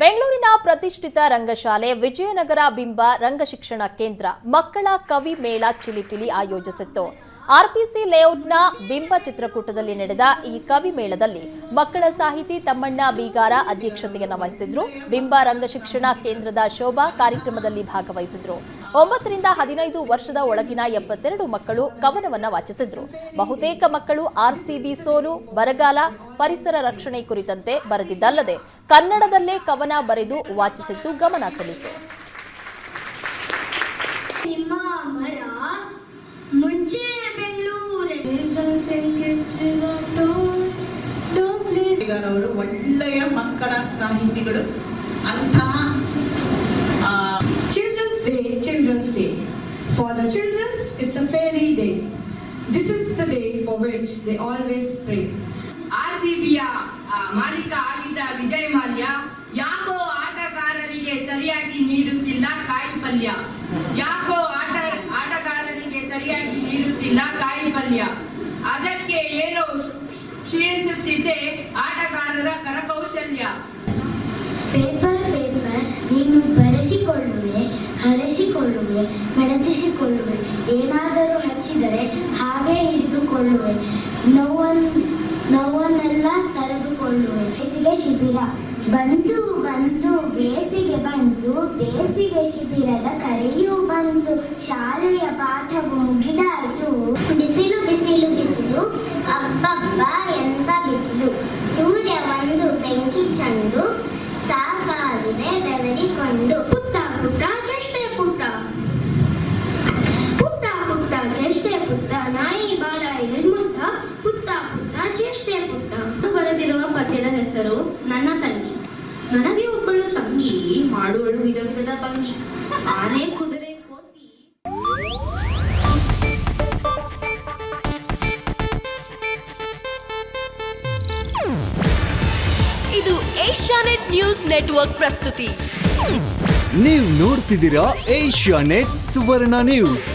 ಬೆಂಗಳೂರಿನ ಪ್ರತಿಷ್ಠಿತ ರಂಗಶಾಲೆ ವಿಜಯನಗರ ಬಿಂಬ ರಂಗಶಿಕ್ಷಣ ಕೇಂದ್ರ ಮಕ್ಕಳ ಕವಿ ಮೇಳ ಚಿಲಿಪಿಲಿ ಆಯೋಜಿಸಿತ್ತು. ಆರ್ಪಿಸಿ ಲೇಔಟ್ನ ಬಿಂಬ ಚಿತ್ರಕೂಟದಲ್ಲಿ ನಡೆದ ಈ ಕವಿ ಮೇಳದಲ್ಲಿ ಮಕ್ಕಳ ಸಾಹಿತಿ ತಮ್ಮಣ್ಣ ಬೀಗಾರ ಅಧ್ಯಕ್ಷತೆಯನ್ನು ವಹಿಸಿದ್ರು. ಬಿಂಬ ರಂಗಶಿಕ್ಷಣ ಕೇಂದ್ರದ ಶೋಭಾ ಕಾರ್ಯಕ್ರಮದಲ್ಲಿ ಭಾಗವಹಿಸಿದ್ರು. 9 ರಿಂದ 15 ವರ್ಷದ ಒಳಗಿನ 72 ಮಕ್ಕಳು ಕವನವನ್ನು ವಾಚಿಸಿದ್ರು. ಬಹುತೇಕ ಮಕ್ಕಳು ಆರ್ಸಿಬಿ ಸೋಲು, ಬರಗಾಲ, ಪರಿಸರ ರಕ್ಷಣೆ ಕುರಿತಂತೆ ಬರೆದಿದ್ದಲ್ಲದೆ ಕನ್ನಡದಲ್ಲೇ ಕವನ ಬರೆದು ವಾಚಿಸಿದ್ದು ಗಮನ ಸೆಳೆಯಿತು. ಒಳ್ಳೆಯ ಮಕ್ಕಳ ಸಾಹಿತಿಗಳು ಅಂತಹ Children's Day. For the children, it's a fairy day. This is the day for which they always pray. ಆರ್ಸಿಬಿಯ ಮಾಲೀಕ ಆಗಿದ್ದ ವಿಜಯ್ ಮಾಲ್ಯ ಯಾಕೋ ಆಟಗಾರರಿಗೆ ಸರಿಯಾಗಿ ನೀಡುತ್ತಿಲ್ಲ ಕಾಯಿ ಪಲ್ಯ. ಯಾಕೋ ಆಟಗಾರರಿಗೆ ಸರಿಯಾಗಿ ನೀಡುತ್ತಿಲ್ಲ ಕಾಯಿ ಪಲ್ಯ. ಅದಕ್ಕೆ ಏನೋ ಕ್ಷೀಣಿಸುತ್ತಿದೆ ಆಟಗಾರರ ಕರಕೌಶಲ್ಯ. ಪೇಪರ್ ನೀನು ಬರೆಸಿಕೊಳ್ಳುವೆ, ಹರಸಿಕೊಳ್ಳುವೆ, ಮೆಣಚಿಸಿಕೊಳ್ಳುವೆ, ಏನಾದರೂ ಹಚ್ಚಿದರೆ ಹಾಗೆ ಹಿಡಿದುಕೊಳ್ಳುವೆ, ನೋವನ್ನೆಲ್ಲ ತಡೆದುಕೊಳ್ಳುವೆ. ಬೇಸಿಗೆ ಶಿಬಿರ ಬಂತು ಬೇಸಿಗೆ ಬಂತು, ಬೇಸಿಗೆ ಶಿಬಿರದ ಕರೆಯೂ ಬಂತು, ಶಾಲೆಯ ಪಾಠವು ಮುಗಿದಾಯಿತು. ಬಿಸಿಲು ಬಿಸಿಲು ಬಿಸಿಲು ಅಬ್ಬಬ್ಬ ಎಂತ ಬಿಸಿಲು, ಸೂರ್ಯ ಒಂದು ಬೆಂಕಿ ಚೆಂಡು, ಸಾಕಾಗಿದೆ ಬೆವರಿಕೊಂಡು. ಪುಟ್ಟ ಪುಟ್ಟ ಚಷ್ಟೆ ಪುಟ್ಟ ಚಷ್ಟೆ ಪುಟ್ಟ, ನಾಯಿ ಬಾಲ ಎಲ್ಮುಟ್ಟ, ಪುಟ್ಟ ಪುಟ್ಟ ಚೇಷ್ಟೆ ಪುಟ್ಟ. ಬರೆದಿರುವ ಪದ್ಯದ ಹೆಸರು ನನ್ನ ತಂಗಿ. ನನಗೆ ಒಬ್ಬಳು ತಂಗಿ, ಮಾಡುವಳು ವಿಧ ವಿಧದ ಭಂಗಿ, ಆನೆ ಕುದುರೆ ಕೋತಿ. ಇದು ಏಷ್ಯಾನೆಟ್ ನ್ಯೂಸ್ ನೆಟ್ವರ್ಕ್ ಪ್ರಸ್ತುತಿ. ನೀವು ನೋಡ್ತಿದ್ದೀರಾ ಏಷ್ಯಾನೆಟ್ ಸುವರ್ಣ ನ್ಯೂಸ್.